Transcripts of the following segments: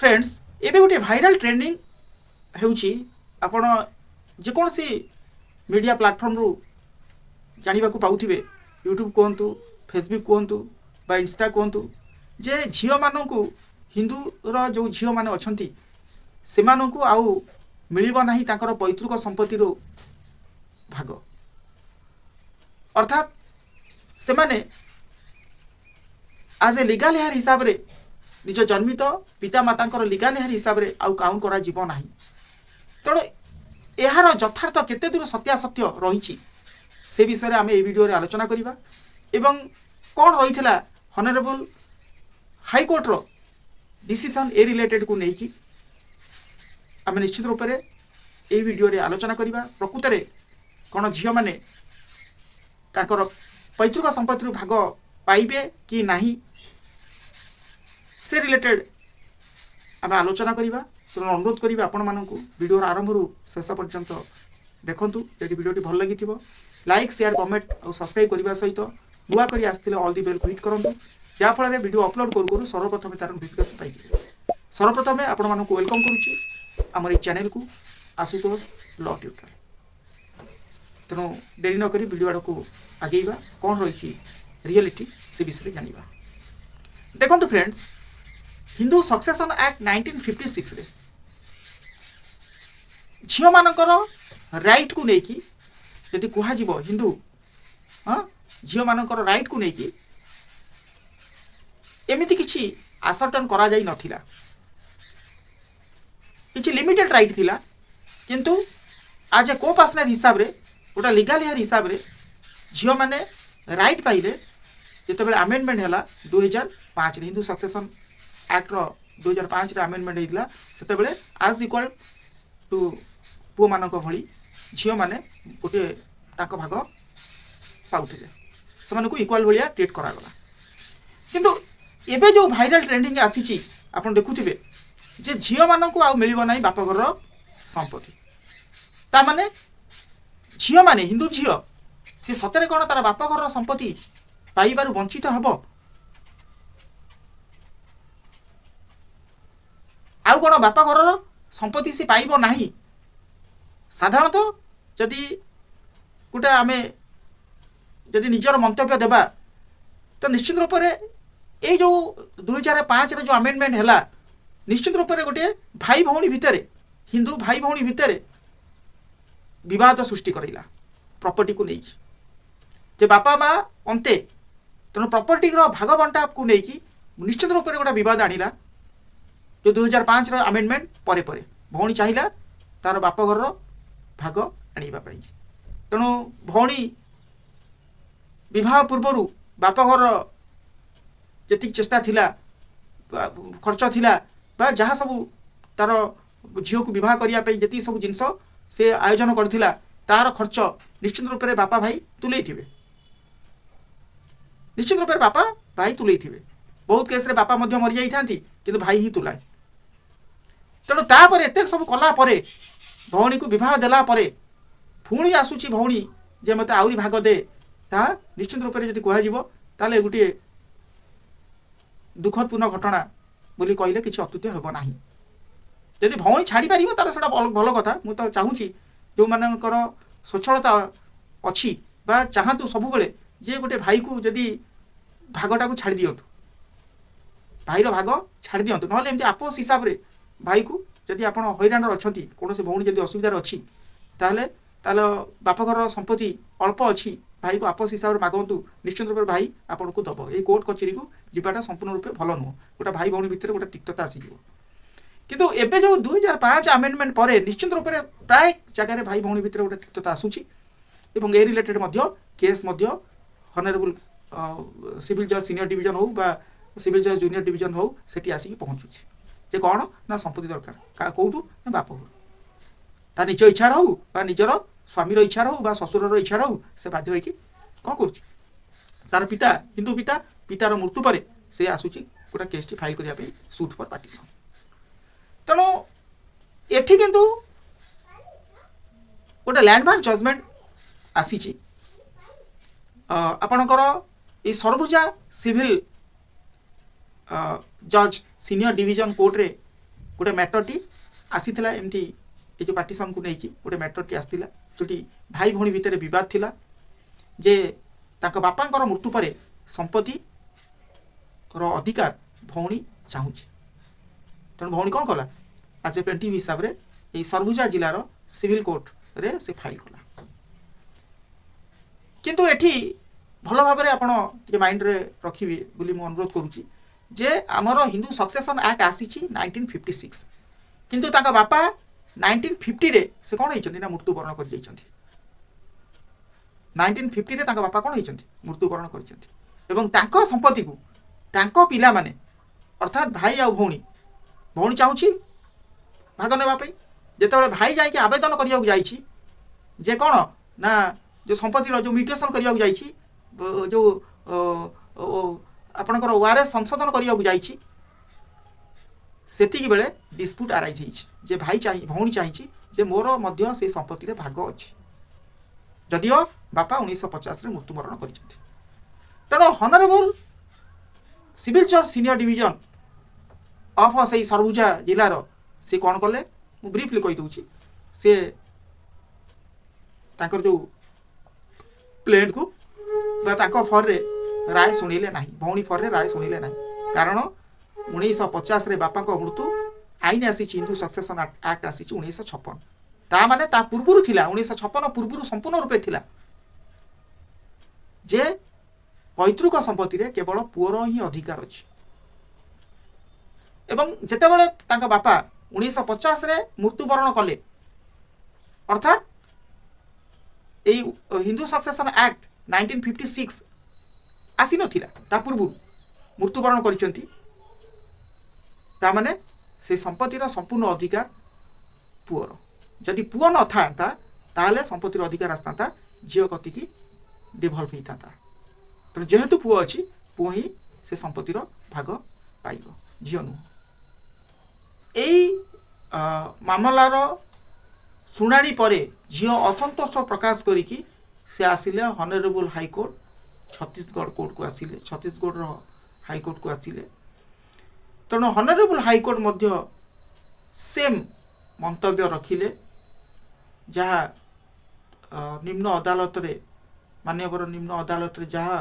Friends एबे गोटे viral trending होउची आपण जेकोसी मीडिया प्लेटफॉर्म रु जानिबा को पाउथिबे यूट्यूब कहतु फेसबुक कहतु बा इंस्टा कहतु जे झियो मानकु हिंदू रो जो झियो माने अछंती से मानकु आउ मिलिबा नाही तांकर पैतृक संपत्ति रो भाग अर्थात से माने आज ए लीगल हेयर हिसाब रे निज जन्मित पिता माता लीगल हेयर हिसाब रे आउ काउंट करा जीव नाही तेणु यार यथार्थ केते दूर सत्यासत्य रही से विषय आम ए वीडियो रे आलोचना करिबा एवं कौन रही हॉनरेबल हाईकोर्ट रो डिसीजन ए रिलेटेड को नहीं कि आम निश्चित रूप से ए वीडियो रे आलोचना करिबा प्रकृत रे कौन झियो माने तांकर पैतृक संपत्ति भाग पाइबे कि नहीं से रिलेटेड आम आलोचना करिबा तो अनुरोध करिबा आपण मानकु वीडियो आरंभ रु शेष पर्यंत देखंतु यदि वीडियोटी भल लगी लाइक शेयर कमेंट और सब्सक्राइब करने सहित नुआ करी आसते ऑल दी बेल को हिट करूँ जहाँफल वीडियो अपलोड करूँ करूँ सर्वप्रथम तार नोटिफिकेशन पाई सर्वप्रथम आपण मानक वेलकम करुच्ची आमर चैनल को आशुतोष लॉ ट्यूटर तेणु देरी नक वीडियो आड़ को आगेवा कौन रही रियलिटी से विषय जाना देखो फ्रेंड्स हिंदू सक्सेशन एक्ट 1956 रे झियो मानकर राइट को लेकिन यदि कह हिंदू हाँ झियो मानकर राइट को लेकिन एमती किसी आसर्टन करा जाई नथिला किसी लिमिटेड राइट थिला किंतु आज ए को पार्सनल हिसाब रे गोटा लीगल हेयर हिसाब रे झियो माने राइट पाइले जिते आमेंडमेंट है 2005 हिंदू सक्सेशन एक्ट रो 2005 रे आमेंडमेंट होता से आज इक्वल टू पुओ मानक भली झियो माने गोटे ताक भाग पाउथिले से इक्वल भाया ट्रीट करागला किंतु एबे जो भाइराल ट्रेंडिंग आसी आपन देखुथिबे जे झियो मानक आउ मिलिबो नाही बापघर संपत्ति ता माने झियो माने हिंदू झियो से सतरे कोन तार बापघर संपत्ति पाइबारु वंचित हबो आउ कोन बापघर संपत्ति से पाइबो नाही साधारणतः जदि गोटे आम जदि निजर मंतव्य देबा तो निश्चित रूप से ये जो 2005 रे जो आमेंडमेंट है निश्चित रूप से गोटे भाई भौणी भितर हिंदू भाई भौणी भितर विवाद सृष्टि करला प्रॉपर्टी को नहीं जे बापा माँ अंते तेणु प्रॉपर्टी भाग बंटा को लेकिन निश्चित रूप से गोटे विवाद आनिला जो 2005 आमेंडमेंट परे परे भौणी चाहिला तार बापघर भाग आनिबा पई तेणु भौणी विवाह पूर्व बापघर जी चेष्टा थिला खर्च थिला बा जहाँ सब तार झील को विवाह करने जी सब जिनस से आयोजन करथिला तार खर्च निश्चित रूप से बापा भाई तुले थे निश्चित रूप से बापा भाई तुले थे बहुत केस रे बापा मरी जाती किंतु भाई ही तुलाए तेणु तापर एत सब कला परे भौणी को विवाह देला परे पुणी आसूची भौणी जे मत आउरी भाग दे ता निश्चित रूप से जब कह गोटे दुखदपूर्ण घटना बोली कहले किसी अत्युत्य हेब ना जदि भौणी छाड़ी पार तार से भल कथा मुझे तो चाहूँगी जो मानकर स्वच्छलता अच्छी बा चाहतु सब बेले जे गोटे भाई को जदि भागटा को छाड़ी दिंतु भाईर भाग छाड़ी दिंतु ना एमती आपस हिसाब से भाई को जदि आप हईराण अच्छा कौन से भौणी जदि असुविधार अच्छी ताहले बापघर संपत्ति अल्प अच्छी भाई को आपस हिसाब से मागंतु निश्चित रूप से भाई आपन को दब ये कोर्ट कचेरी को जीवाटा संपूर्ण रूप भल नुह गोटे भाई भौणी भितर गोटे तिक्तता आसीज किंतु एबे जो 2005 आमेंडमेंट पर निश्चित रूप से प्राय जगह भाई भौणी भितर गोटे तिक्तता आसूची एवं ए रिलेटेड केस हॉनरेबल सिविल जज सीनियर डिवीजन हो बा सिविल जज जूनियर डिवीजन हो सेठी आसिक पहुँचुची जे कौन ना संपत्ति दरकार कौटू ना बाप घर ता निज इच्छा हो बा निजर स्वामीर इच्छा हो बा ससुरर इच्छा हो से बाध्य होइकी कौन करुच्ची तार पिता हिंदू पिता पितार मृत्यु पर से आसूची गोटे केस फाइल करने सुट फॉर पार्टीशन तेणु एठी किंतु गोटे लैंडमार्क जजमेंट आसी आपणकर ये सरभुजा सिविल जज सीनियर डिवीजन कोर्ट रे गोटे मैटरटी आसीथिला एमती ये जो पार्टीशन को लेकिन गोटे मैटरटी आसीथिला जोटी भाई भौणी भितर विवाद थिला जे ताका बापांकर मृत्यु पर संपत्ति रो अधिकार भौणी चाहूची तेणु भौणी कौन कला आज ए प्लेंटिफ हिसाब से यही सरभुजा जिलार सिविल कोर्ट रे से फाइल कला किंतु एठी भल भाव में आपड़ माइंड रे रखिए बोली मु अनुरोध करुच्ची जे आमर हिंदू सक्सेसन एक्ट आसी 1956 किंतु ताका बापा 1950 रे से कौन होती ना मृत्युवरण कर 1950 रे ताका बापा कौन होती मृत्युवरण कर संपत्ति को तांको पिला माने अर्थात भाई आ भौणी भौणी चाहूची भाग नेबापी जिते भाई जाकि आवेदन करने जाइए जे कौन ना जो संपत्ति जो म्यूटेशन करने जो आपणकर ओआरएस संशोधन करने जाइए सेतिकी बेले डिस्प्यूट आराइज होइछि जे भाई चाहिए भौणी चाहिए जे मोर मध्य से संपत्ति रे भाग अछि जदियो बापा 1950 रे मृत्युवरण करिसेंति तेणु हॉनरेबल सिविल जज सीनियर डिवीजन ऑफ से सरभुजा जिलार से कौन कले मु ब्रीफली कही दूची से ताकर जो प्लेंट को ताको फर रे राय शुणिले ना भौणी फर रे राय शुणिले ना कारण 1950 रे बापा को मृत्यु आईन आसी हिंदू सक्सेसन एक्ट आसी 1956 ता माने ता पूर्वरु थिला 1956 पूर्वरु संपूर्ण रूपे थिला जे पैतृक संपत्ति रे केवल पुअर ही अधिकार अछि एवं जेतेबेले तांका बापा 1950 रे मृत्युवरण कले अर्थात यही हिंदू सक्सेसन एक्ट 1956 आसी नथिला ता पूर्व मृत्युवरण करिसेंति ता माने से संपत्तिर संपूर्ण अधिकार पुअर जदि पुअ न था ताहले संपत्तिर अधिकार आसता झील कति की डिवल्व होता तो जेहेतु पुअ अच्छी पुअ ही से संपत्तिर भाग पाइब झील नुह यही मामलार शुणाणी पर झील असंतोष प्रकाश करिकी से आसिले हॉनरेबल हाईकोर्ट छत्तीसगढ़ कोर्ट को आसिले छत्तीसगढ़ हाईकोर्ट को आसिले तेणु हॉनरेबल हाईकोर्ट मध्य सेम मंतव्य रखिले जहाँ निम्न अदालत रे मान्यवर निम्न अदालत रे जहाँ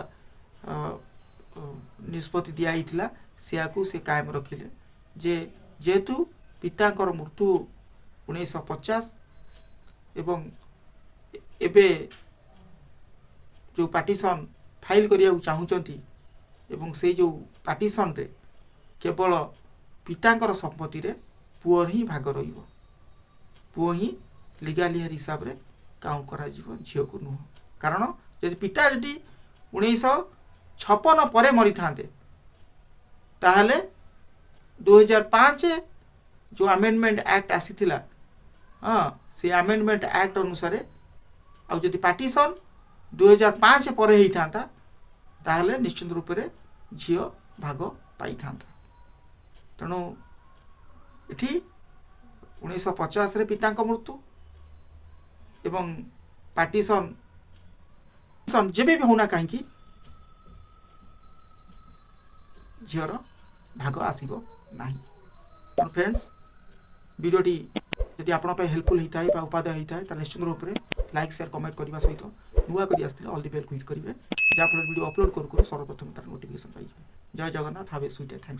निष्पत्ति दिया सियाकू से कायम रखिले जे जेहेतु पितांकर मृत्यु 1950 एवं एबे जो पार्टीशन फाइल करिया चाहूचंती एवं से जो पार्टीशन रे केवल पितांकर संपत्ति रे पुअर ही भाग रहिबो पुअ ही लीगल हेयर हिसाब रे काउंट करा जीवो झियो को नुह कारण यदि पिता यदि 1956 परे मरी थांते ताहले 2005 जो अमेंडमेंट एक्ट आसीथिला हाँ से अमेंडमेंट एक्ट अनुसार आउ जदि पार्टीशन 2005 परे ही थांता ताहले निश्चित रूप से झियो भाग पाई थांता तेणु इठी 1950 रे पितांक मृत्यु एवं पार्टीशन जेबे भी होना कहीं झीर भाग आसब ना फ्रेंड्स वीडियोटी यदि आपन हेल्पफुल होता है उपादेय होता है निश्चित रूप से लाइक शेयर कमेंट करने सहित नुआ कर ऑल दी बेल क्लिक करेंगे जहाँफल वीडियो अपलोड करूँ सर्वप्रथम तार नोटिफिकेशन पाइबे जय जगन्नाथ हाव ए स्वीट डे थैंक्स।